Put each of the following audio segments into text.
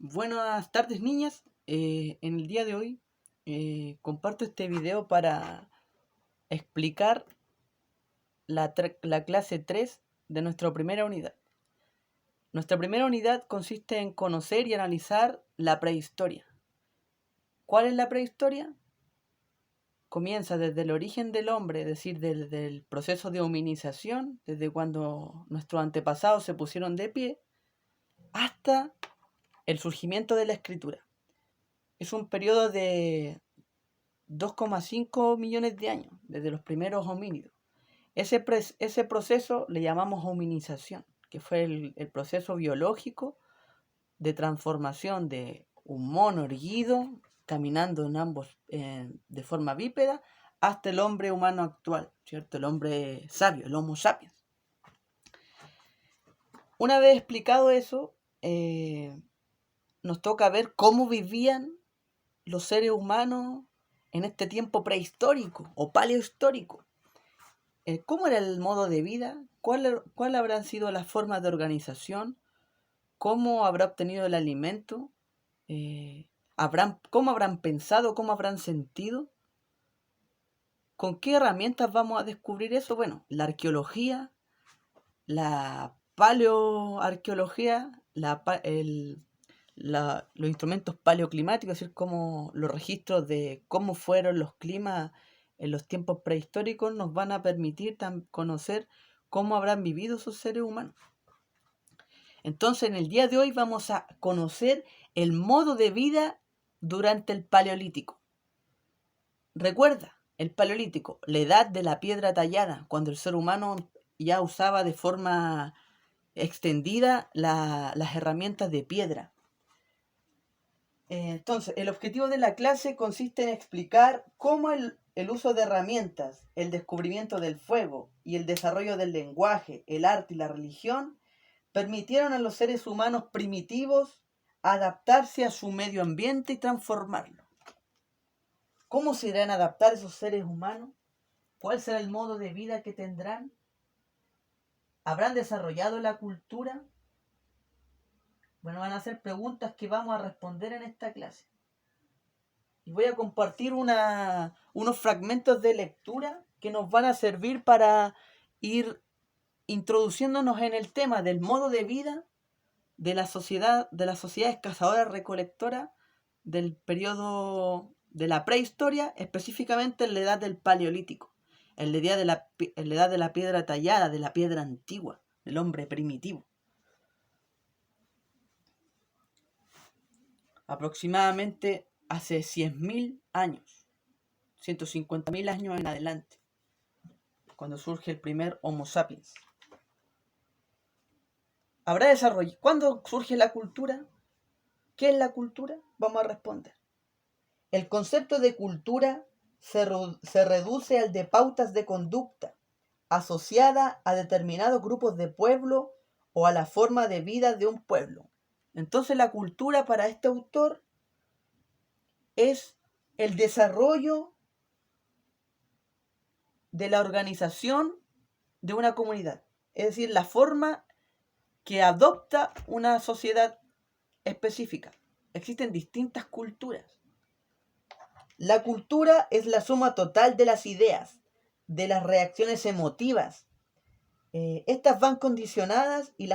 Buenas tardes, niñas. En el día de hoy comparto este video para explicar la clase 3 de nuestra primera unidad. Nuestra primera unidad consiste en conocer y analizar la prehistoria. ¿Cuál es la prehistoria? Comienza desde el origen del hombre, es decir, desde el proceso de hominización, desde cuando nuestros antepasados se pusieron de pie, hasta el surgimiento de la escritura. Es un periodo de 2,5 millones de años, desde los primeros homínidos. Ese proceso le llamamos hominización, que fue el proceso biológico de transformación de un mono erguido, caminando en ambos de forma bípeda, hasta el hombre humano actual, ¿cierto? El hombre sabio, el Homo sapiens. Una vez explicado eso, nos toca ver cómo vivían los seres humanos en este tiempo prehistórico o paleohistórico. ¿Cómo era el modo de vida? ¿Cuál habrán sido las formas de organización? ¿Cómo habrá obtenido el alimento? ¿Cómo habrán pensado? ¿Cómo habrán sentido? ¿Con qué herramientas vamos a descubrir eso? Bueno, la arqueología, la paleoarqueología, los instrumentos paleoclimáticos, es decir, como los registros de cómo fueron los climas en los tiempos prehistóricos, nos van a permitir conocer cómo habrán vivido esos seres humanos. Entonces, en el día de hoy vamos a conocer el modo de vida durante el Paleolítico. Recuerda, el Paleolítico, la edad de la piedra tallada, cuando el ser humano ya usaba de forma extendida las herramientas de piedra. Entonces, el objetivo de la clase consiste en explicar cómo el uso de herramientas, el descubrimiento del fuego y el desarrollo del lenguaje, el arte y la religión permitieron a los seres humanos primitivos adaptarse a su medio ambiente y transformarlo. ¿Cómo se irán a adaptar esos seres humanos? ¿Cuál será el modo de vida que tendrán? ¿Habrán desarrollado la cultura? Bueno, van a ser preguntas que vamos a responder en esta clase. Y voy a compartir unos fragmentos de lectura que nos van a servir para ir introduciéndonos en el tema del modo de vida de las sociedades cazadoras recolectoras del periodo de la prehistoria, específicamente en la edad del Paleolítico, en la edad de la piedra tallada, de la piedra antigua, del hombre primitivo. Aproximadamente hace 100.000 años, 150.000 años en adelante, cuando surge el primer Homo sapiens. ¿Habrá desarrollo? ¿Cuándo surge la cultura? ¿Qué es la cultura? Vamos a responder. El concepto de cultura se reduce al de pautas de conducta asociada a determinados grupos de pueblo o a la forma de vida de un pueblo. Entonces la cultura para este autor es el desarrollo de la organización de una comunidad, es decir, la forma que adopta una sociedad específica. Existen distintas culturas. La cultura es la suma total de las ideas, de las reacciones emotivas. Estas van condicionadas y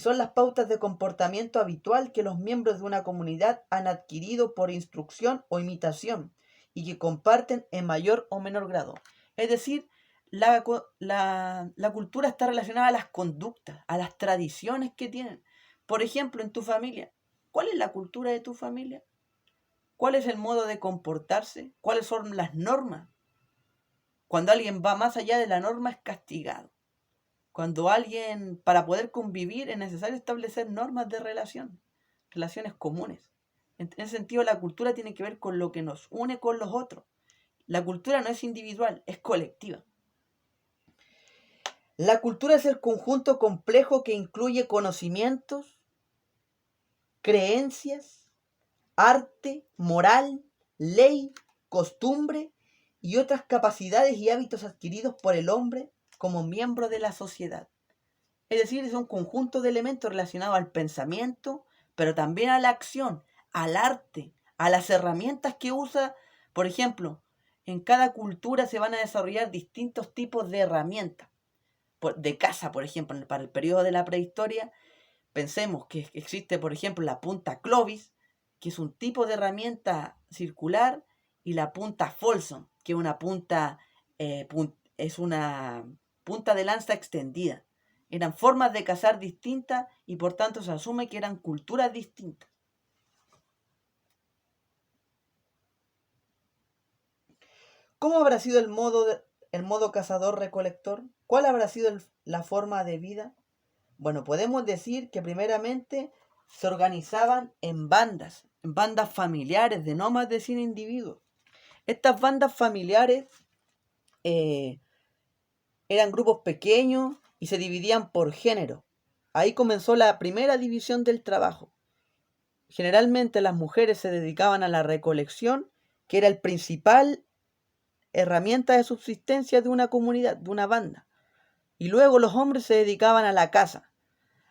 son las pautas de comportamiento habitual que los miembros de una comunidad han adquirido por instrucción o imitación y que comparten en mayor o menor grado. Es decir, la cultura está relacionada a las conductas, a las tradiciones que tienen. Por ejemplo, en tu familia, ¿cuál es la cultura de tu familia? ¿Cuál es el modo de comportarse? ¿Cuáles son las normas? Cuando alguien va más allá de la norma es castigado. Cuando alguien, para poder convivir, es necesario establecer normas de relaciones comunes. En ese sentido, la cultura tiene que ver con lo que nos une con los otros. La cultura no es individual, es colectiva. La cultura es el conjunto complejo que incluye conocimientos, creencias, arte, moral, ley, costumbre y otras capacidades y hábitos adquiridos por el hombre como miembro de la sociedad. Es decir, es un conjunto de elementos relacionados al pensamiento, pero también a la acción, al arte, a las herramientas que usa. Por ejemplo, en cada cultura se van a desarrollar distintos tipos de herramientas. De caza, por ejemplo, para el periodo de la prehistoria, pensemos que existe, por ejemplo, la punta Clovis, que es un tipo de herramienta circular, y la punta Folsom, que es una punta de lanza extendida. Eran formas de cazar distintas y por tanto se asume que eran culturas distintas. ¿Cómo habrá sido el modo cazador-recolector? ¿Cuál habrá sido la forma de vida? Bueno, podemos decir que primeramente se organizaban en bandas familiares de no más de 100 individuos. Estas bandas familiares eran grupos pequeños y se dividían por género. Ahí comenzó la primera división del trabajo. Generalmente las mujeres se dedicaban a la recolección, que era el principal herramienta de subsistencia de una comunidad, de una banda. Y luego los hombres se dedicaban a la caza.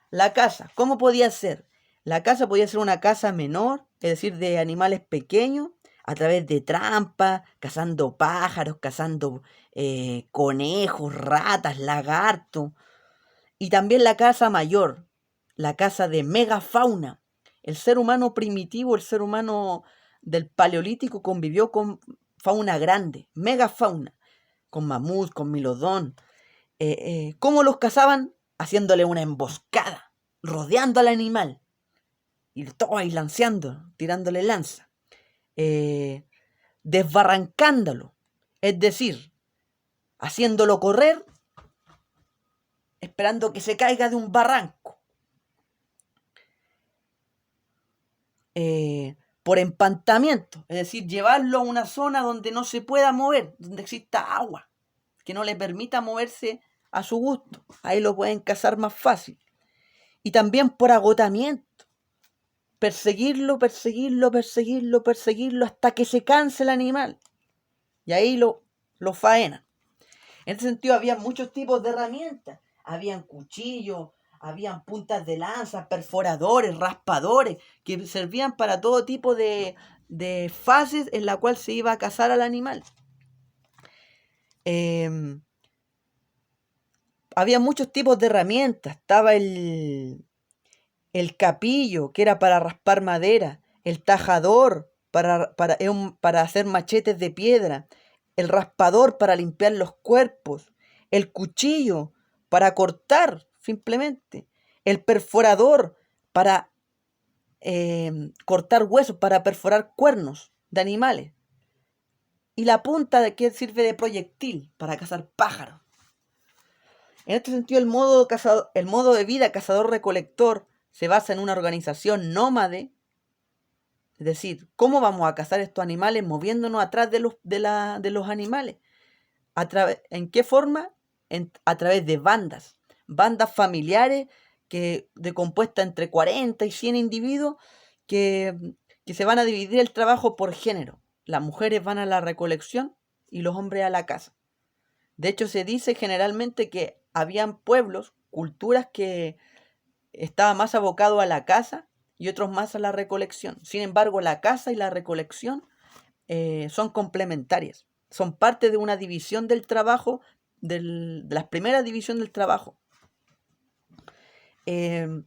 La caza, ¿cómo podía ser? La caza podía ser una caza menor, es decir, de animales pequeños, a través de trampas, cazando pájaros, cazando conejos, ratas, lagartos. Y también la caza mayor, la caza de megafauna. El ser humano primitivo, el ser humano del Paleolítico convivió con fauna grande, megafauna, con mamut, con milodón. ¿Cómo los cazaban? Haciéndole una emboscada, rodeando al animal, y todo ahí lanceando, tirándole lanza, desbarrancándolo, es decir, haciéndolo correr, esperando que se caiga de un barranco, por empantamiento, es decir, llevarlo a una zona donde no se pueda mover, donde exista agua, que no le permita moverse a su gusto, ahí lo pueden cazar más fácil. Y también por agotamiento, perseguirlo hasta que se canse el animal, y ahí lo faenan. En ese sentido había muchos tipos de herramientas, habían cuchillos, habían puntas de lanza, perforadores, raspadores, que servían para todo tipo de fases en la cual se iba a cazar al animal. Había muchos tipos de herramientas. Estaba el capillo, que era para raspar madera, el tajador para hacer machetes de piedra, el raspador para limpiar los cuerpos, el cuchillo para cortar simplemente, el perforador para cortar huesos, para perforar cuernos de animales, y la punta de que sirve de proyectil para cazar pájaros. En este sentido, el modo de vida cazador-recolector se basa en una organización nómade, es decir, ¿cómo vamos a cazar estos animales moviéndonos atrás de los animales? ¿En qué forma? A través de bandas familiares compuestas entre 40 y 100 individuos que se van a dividir el trabajo por género. Las mujeres van a la recolección y los hombres a la caza. De hecho, se dice generalmente que habían pueblos, culturas que estaban más abocados a la caza y otros más a la recolección. Sin embargo, la caza y la recolección son complementarias. Son parte de una división del trabajo, de la primera división del trabajo. ¿Qué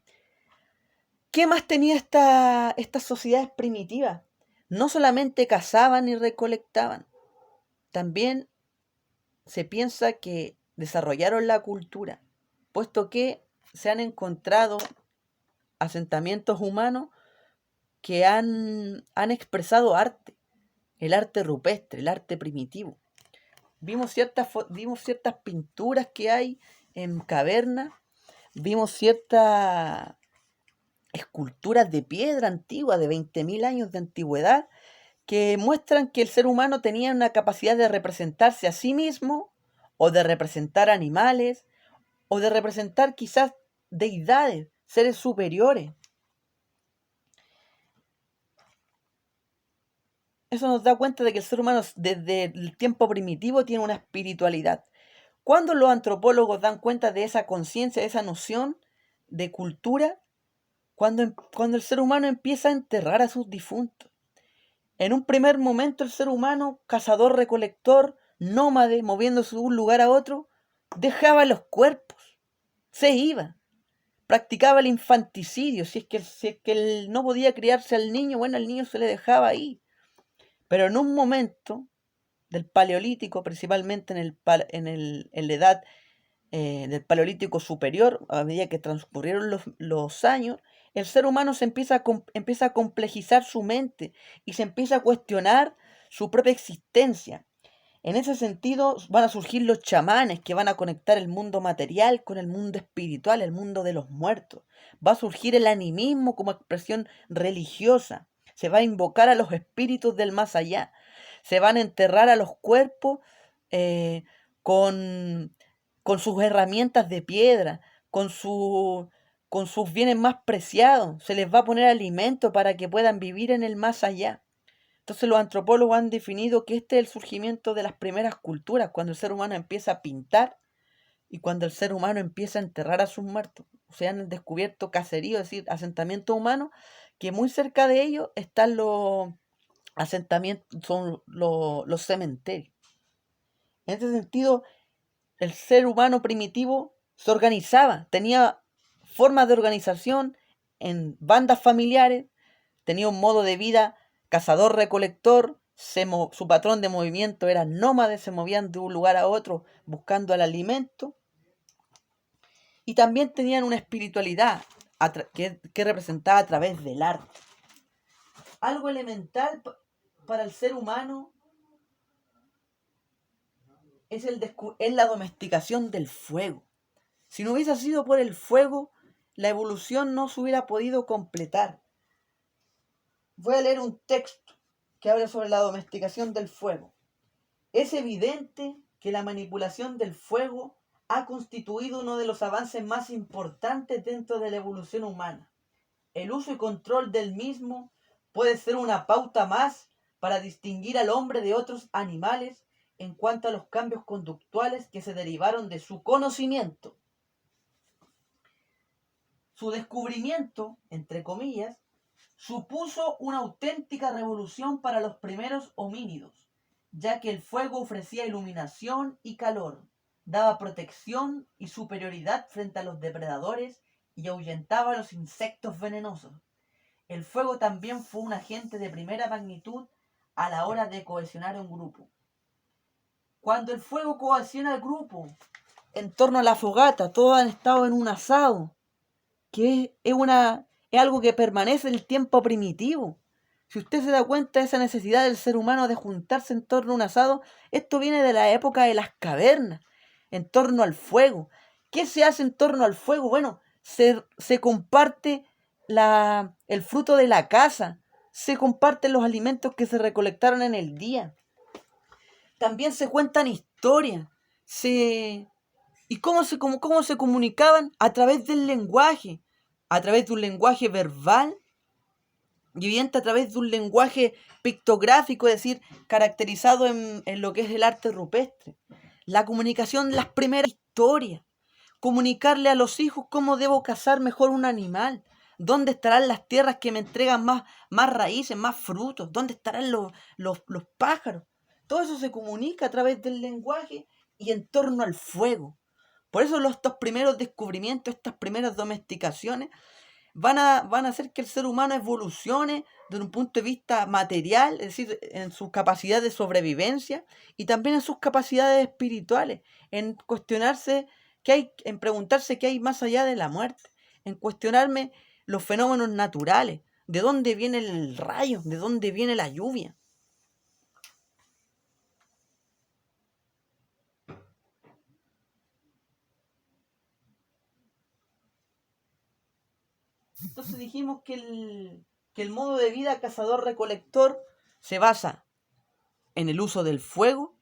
más tenía estas sociedades primitivas? No solamente cazaban y recolectaban, también se piensa que desarrollaron la cultura, puesto que se han encontrado asentamientos humanos que han expresado arte, el arte rupestre, el arte primitivo. Vimos ciertas pinturas que hay en cavernas, vimos ciertas esculturas de piedra antigua de 20.000 años de antigüedad que muestran que el ser humano tenía una capacidad de representarse a sí mismo, o de representar animales, o de representar quizás deidades, seres superiores. Eso nos da cuenta de que el ser humano desde el tiempo primitivo tiene una espiritualidad. Cuando los antropólogos dan cuenta de esa conciencia, de esa noción de cultura, cuando el ser humano empieza a enterrar a sus difuntos. En un primer momento el ser humano, cazador-recolector, nómade, moviéndose de un lugar a otro, dejaba los cuerpos, se iba, practicaba el infanticidio. Si es que él no podía criarse al niño, bueno, al niño se le dejaba ahí. Pero en un momento del Paleolítico, principalmente en la edad del Paleolítico superior, a medida que transcurrieron los años, el ser humano empieza a complejizar su mente y se empieza a cuestionar su propia existencia. En ese sentido van a surgir los chamanes que van a conectar el mundo material con el mundo espiritual, el mundo de los muertos. Va a surgir el animismo como expresión religiosa. Se va a invocar a los espíritus del más allá. Se van a enterrar a los cuerpos con sus herramientas de piedra, con sus bienes más preciados. Se les va a poner alimento para que puedan vivir en el más allá. Entonces los antropólogos han definido que este es el surgimiento de las primeras culturas, cuando el ser humano empieza a pintar y cuando el ser humano empieza a enterrar a sus muertos. O sea, han descubierto caseríos, es decir, asentamientos humanos, que muy cerca de ellos están los asentamientos, son los cementerios. En este sentido, el ser humano primitivo se organizaba, tenía formas de organización en bandas familiares, tenía un modo de vida cazador-recolector, su patrón de movimiento era nómade, se movían de un lugar a otro buscando el alimento, y también tenían una espiritualidad que representaba a través del arte. Algo elemental para el ser humano es la domesticación del fuego. Si no hubiese sido por el fuego, la evolución no se hubiera podido completar. Voy a leer un texto que habla sobre la domesticación del fuego. Es evidente que la manipulación del fuego ha constituido uno de los avances más importantes dentro de la evolución humana. El uso y control del mismo puede ser una pauta más para distinguir al hombre de otros animales en cuanto a los cambios conductuales que se derivaron de su conocimiento. Su descubrimiento, entre comillas, supuso una auténtica revolución para los primeros homínidos, ya que el fuego ofrecía iluminación y calor, daba protección y superioridad frente a los depredadores y ahuyentaba a los insectos venenosos. El fuego también fue un agente de primera magnitud a la hora de cohesionar un grupo. Cuando el fuego cohesiona al grupo en torno a la fogata, todos han estado en un asado, que es algo que permanece en el tiempo primitivo. Si usted se da cuenta de esa necesidad del ser humano de juntarse en torno a un asado, esto viene de la época de las cavernas, en torno al fuego. ¿Qué se hace en torno al fuego? Bueno, se comparte el fruto de la caza, se comparten los alimentos que se recolectaron en el día. También se cuentan historias. ¿Y cómo se comunicaban? A través del lenguaje, a través de un lenguaje verbal y evidente a través de un lenguaje pictográfico, es decir, caracterizado en lo que es el arte rupestre. La comunicación, las primeras historias, comunicarle a los hijos cómo debo cazar mejor un animal, dónde estarán las tierras que me entregan más raíces, más frutos, dónde estarán los pájaros. Todo eso se comunica a través del lenguaje y en torno al fuego. Por eso estos primeros descubrimientos, estas primeras domesticaciones, van a hacer que el ser humano evolucione desde un punto de vista material, es decir, en sus capacidades de sobrevivencia y también en sus capacidades espirituales, en cuestionarse en preguntarse qué hay más allá de la muerte, en cuestionarme los fenómenos naturales, de dónde viene el rayo, de dónde viene la lluvia. Entonces dijimos que el modo de vida cazador-recolector se basa en el uso del fuego,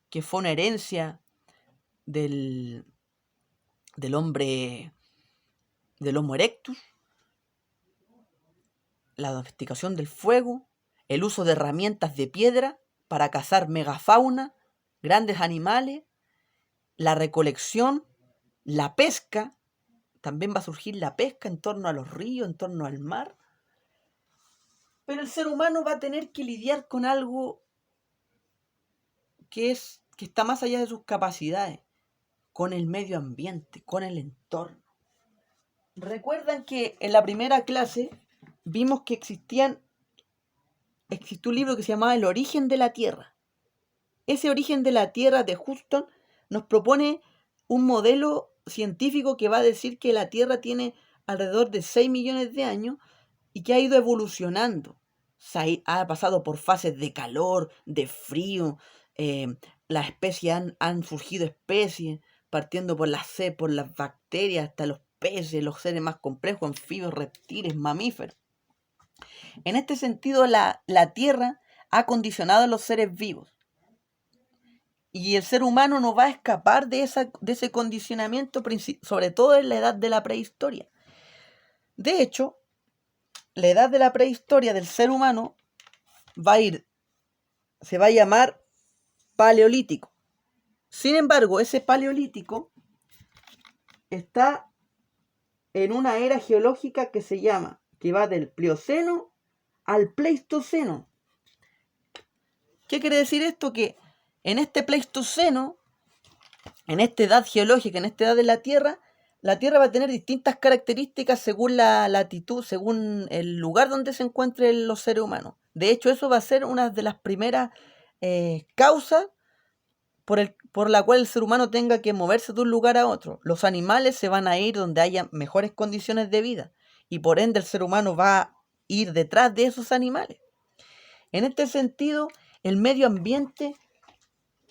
que fue una herencia del hombre, del Homo erectus, la domesticación del fuego, el uso de herramientas de piedra para cazar megafauna, grandes animales, la recolección, la pesca, también va a surgir la pesca en torno a los ríos, en torno al mar. Pero el ser humano va a tener que lidiar con algo que está más allá de sus capacidades, con el medio ambiente, con el entorno. Recuerdan que en la primera clase vimos que existió un libro que se llamaba El origen de la Tierra. Ese origen de la Tierra de Huston nos propone un modelo científico que va a decir que la Tierra tiene alrededor de 6 millones de años y que ha ido evolucionando. Ha pasado por fases de calor, de frío, las especies han surgido especies, partiendo por por las bacterias hasta los peces, los seres más complejos, anfibios, reptiles, mamíferos. En este sentido, la Tierra ha condicionado a los seres vivos. Y el ser humano no va a escapar de ese condicionamiento, sobre todo en la edad de la prehistoria. De hecho, la edad de la prehistoria del ser humano se va a llamar Paleolítico. Sin embargo, ese Paleolítico está en una era geológica que va del Plioceno al Pleistoceno. ¿Qué quiere decir esto? Que en este Pleistoceno, en esta edad geológica, en esta edad de la Tierra va a tener distintas características según la latitud, según el lugar donde se encuentren los seres humanos. De hecho, eso va a ser una de las primeras causas por la cual el ser humano tenga que moverse de un lugar a otro. Los animales se van a ir donde haya mejores condiciones de vida y por ende el ser humano va a ir detrás de esos animales. En este sentido, el medio ambiente,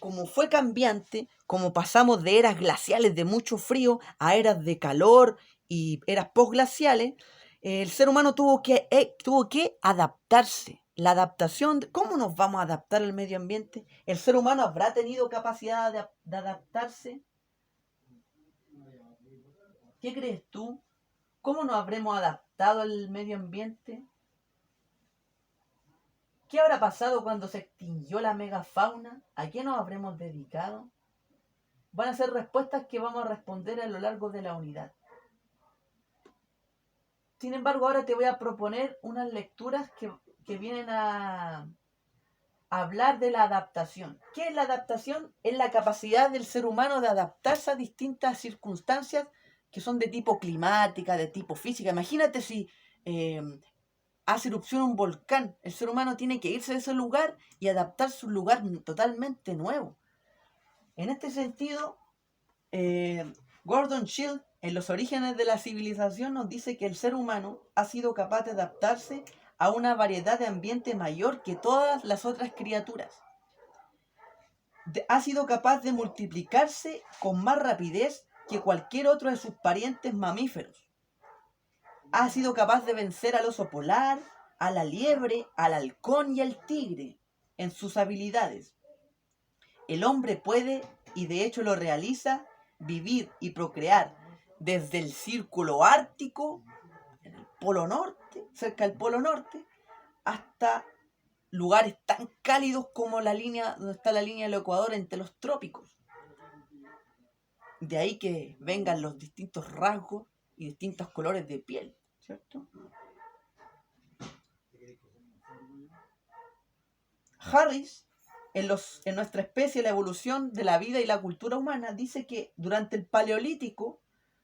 como fue cambiante, como pasamos de eras glaciales de mucho frío a eras de calor y eras postglaciales, el ser humano tuvo que adaptarse. La adaptación, ¿cómo nos vamos a adaptar al medio ambiente? ¿El ser humano habrá tenido capacidad de adaptarse? ¿Qué crees tú? ¿Cómo nos habremos adaptado al medio ambiente? ¿Qué habrá pasado cuando se extinguió la megafauna? ¿A qué nos habremos dedicado? Van a ser respuestas que vamos a responder a lo largo de la unidad. Sin embargo, ahora te voy a proponer unas lecturas que vienen a hablar de la adaptación. ¿Qué es la adaptación? Es la capacidad del ser humano de adaptarse a distintas circunstancias que son de tipo climática, de tipo física. Imagínate si hace erupción un volcán. El ser humano tiene que irse de ese lugar y adaptarse a un lugar totalmente nuevo. En este sentido, Gordon Schild, en Los orígenes de la civilización, nos dice que el ser humano ha sido capaz de adaptarse a una variedad de ambiente mayor que todas las otras criaturas. Ha sido capaz de multiplicarse con más rapidez que cualquier otro de sus parientes mamíferos. Ha sido capaz de vencer al oso polar, a la liebre, al halcón y al tigre en sus habilidades. El hombre puede, y de hecho lo realiza, vivir y procrear desde el círculo ártico, en el polo norte, cerca del polo norte, hasta lugares tan cálidos como donde está la línea del Ecuador entre los trópicos. De ahí que vengan los distintos rasgos y distintos colores de piel, ¿cierto? Harris, en nuestra especie, la evolución de la vida y la cultura humana, dice que durante el Paleolítico,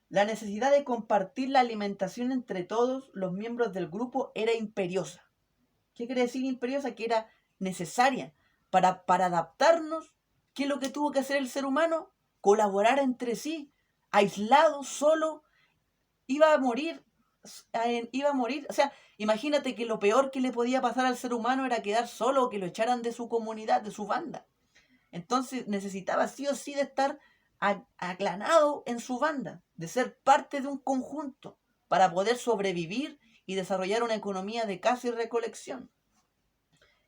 la necesidad de compartir la alimentación entre todos los miembros del grupo era imperiosa. ¿Qué quiere decir imperiosa? Que era necesaria para adaptarnos. ¿Qué es lo que tuvo que hacer el ser humano? Colaborar entre sí. Aislado, solo, iba a morir. O sea, imagínate que lo peor que le podía pasar al ser humano era quedar solo o que lo echaran de su comunidad, de su banda. Entonces necesitaba sí o sí de estar aclanado en su banda, de ser parte de un conjunto para poder sobrevivir y desarrollar una economía de caza y recolección,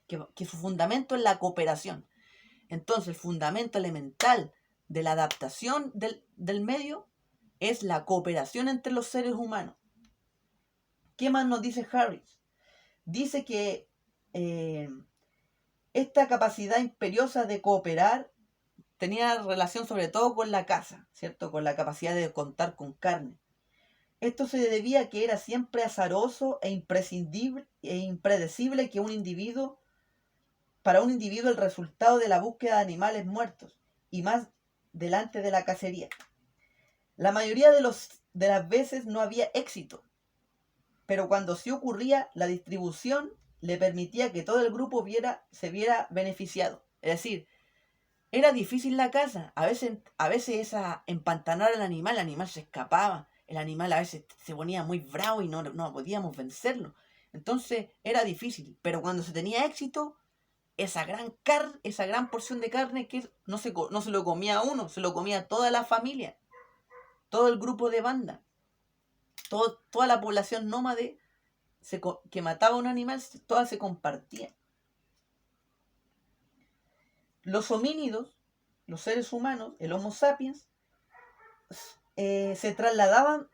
que su fundamento es la cooperación. Entonces el fundamento elemental de la adaptación del medio es la cooperación entre los seres humanos. ¿Qué más nos dice Harris? Dice que esta capacidad imperiosa de cooperar tenía relación sobre todo con la caza, ¿cierto? Con la capacidad de contar con carne. Esto se debía a que era siempre azaroso e impredecible para un individuo el resultado de la búsqueda de animales muertos, y más delante de la cacería. La mayoría de las veces no había éxito, pero cuando sí ocurría, la distribución le permitía que todo el grupo se viera beneficiado. Es decir, era difícil la caza. A veces esa empantanar al animal, el animal se escapaba. El animal a veces se ponía muy bravo y no podíamos vencerlo. Entonces era difícil. Pero cuando se tenía éxito, esa gran porción de carne que no se lo comía uno, se lo comía toda la familia, todo el grupo de banda, toda la población nómade que mataba a un animal, toda se compartía. Los homínidos, los seres humanos, el Homo sapiens, se trasladaban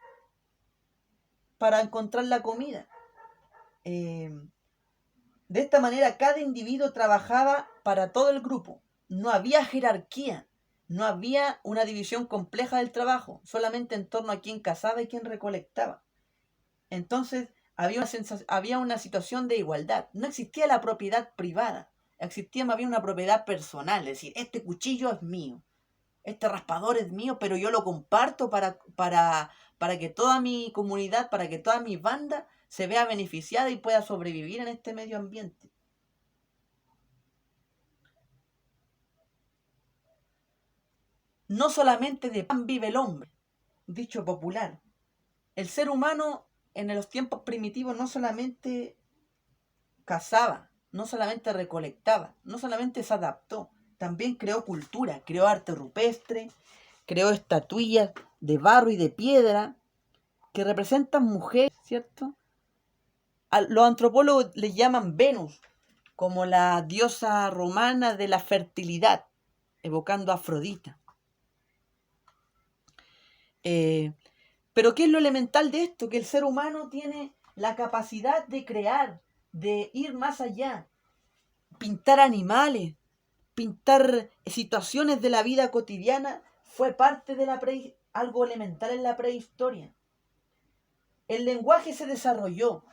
para encontrar la comida. De esta manera, cada individuo trabajaba para todo el grupo. No había jerarquía, no había una división compleja del trabajo, solamente en torno a quién cazaba y quién recolectaba. Entonces, había una situación de igualdad. No existía la propiedad privada, existía más bien una propiedad personal. Es decir, este cuchillo es mío, este raspador es mío, pero yo lo comparto para que toda mi comunidad, para que toda mi banda se vea beneficiada y pueda sobrevivir en este medio ambiente. No solamente de pan vive el hombre, dicho popular. El ser humano en los tiempos primitivos no solamente cazaba, no solamente recolectaba, no solamente se adaptó, también creó cultura, creó arte rupestre, creó estatuillas de barro y de piedra que representan mujeres, ¿cierto? Los antropólogos le llaman Venus, como la diosa romana de la fertilidad, evocando a Afrodita. Pero ¿qué es lo elemental de esto? Que el ser humano tiene la capacidad de crear, de ir más allá, pintar animales, pintar situaciones de la vida cotidiana, fue parte de algo elemental en la prehistoria. El lenguaje se desarrolló.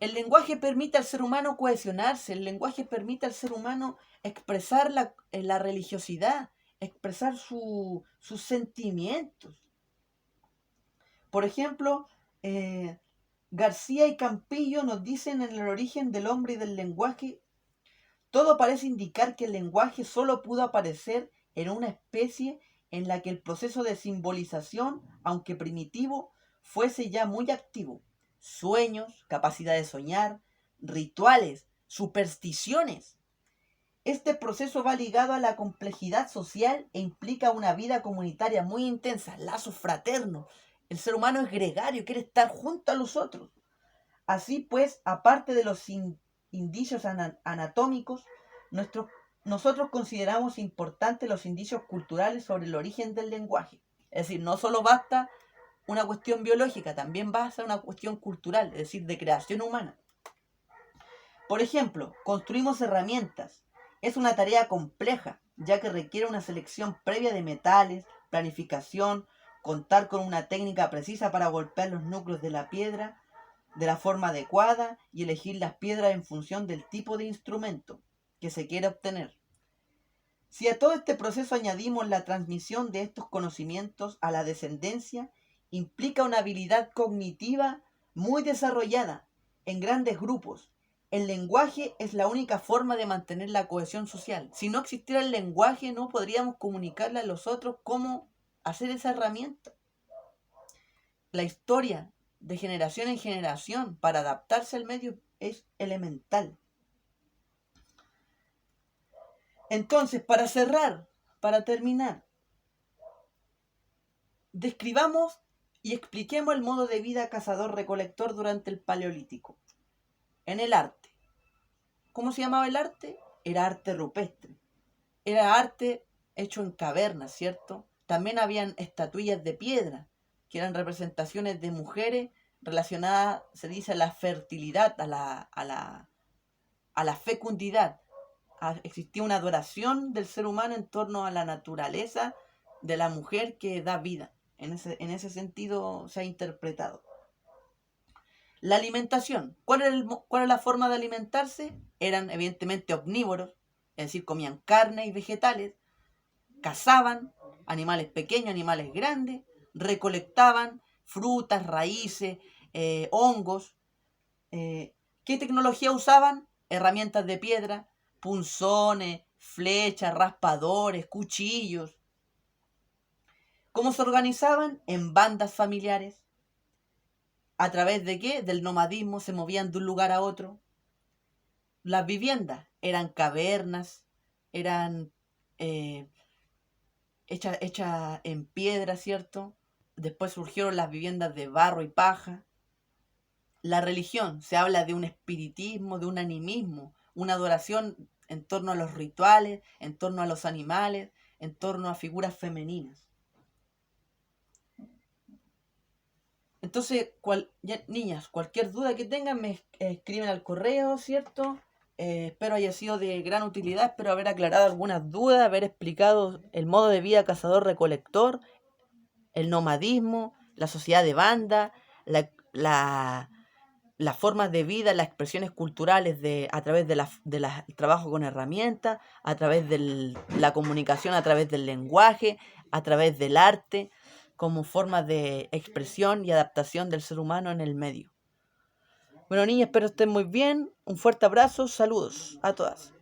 El lenguaje permite al ser humano cohesionarse, el lenguaje permite al ser humano expresar la religiosidad, expresar sus sentimientos. Por ejemplo, García y Campillo nos dicen en el origen del hombre y del lenguaje, todo parece indicar que el lenguaje solo pudo aparecer en una especie en la que el proceso de simbolización, aunque primitivo, fuese ya muy activo. Sueños, capacidad de soñar, rituales, supersticiones. Este proceso va ligado a la complejidad social e implica una vida comunitaria muy intensa, lazos fraternos. El ser humano es gregario, quiere estar junto a los otros. Así pues, aparte de los indicios anatómicos, nosotros consideramos importantes los indicios culturales sobre el origen del lenguaje. Es decir, no solo basta una cuestión biológica, también basta una cuestión cultural, es decir, de creación humana. Por ejemplo, construimos herramientas. Es una tarea compleja, ya que requiere una selección previa de metales, planificación, contar con una técnica precisa para golpear los núcleos de la piedra de la forma adecuada y elegir las piedras en función del tipo de instrumento que se quiere obtener. Si a todo este proceso añadimos la transmisión de estos conocimientos a la descendencia, implica una habilidad cognitiva muy desarrollada en grandes grupos. El lenguaje es la única forma de mantener la cohesión social. Si no existiera el lenguaje, no podríamos comunicarle a los otros cómo hacer esa herramienta. La historia de generación en generación para adaptarse al medio es elemental. Entonces, para terminar, describamos y expliquemos el modo de vida cazador-recolector durante el Paleolítico. En el arte. ¿Cómo se llamaba el arte? Era arte rupestre. Era arte hecho en cavernas, ¿cierto? También habían estatuillas de piedra, que eran representaciones de mujeres relacionadas, se dice, a la fertilidad, a la fecundidad. Existía una adoración del ser humano en torno a la naturaleza de la mujer que da vida. En ese sentido se ha interpretado. La alimentación. ¿Cuál era la forma de alimentarse? Eran evidentemente omnívoros, es decir, comían carne y vegetales, cazaban animales pequeños, animales grandes, recolectaban frutas, raíces, hongos. ¿Qué tecnología usaban? Herramientas de piedra, punzones, flechas, raspadores, cuchillos. ¿Cómo se organizaban? En bandas familiares. ¿A través de qué? Del nomadismo, se movían de un lugar a otro. Las viviendas eran cavernas, eran hechas en piedra, ¿cierto? Después surgieron las viviendas de barro y paja. La religión, se habla de un espiritismo, de un animismo, una adoración en torno a los rituales, en torno a los animales, en torno a figuras femeninas. Entonces, niñas, cualquier duda que tengan me escriben al correo, ¿cierto? Espero haya sido de gran utilidad, espero haber aclarado algunas dudas, haber explicado el modo de vida cazador-recolector, el nomadismo, la sociedad de banda, las formas de vida, las expresiones culturales a través del trabajo con herramientas, a través de la comunicación, a través del lenguaje, a través del arte, como formas de expresión y adaptación del ser humano en el medio. Bueno, niñas, espero estén muy bien. Un fuerte abrazo, saludos a todas.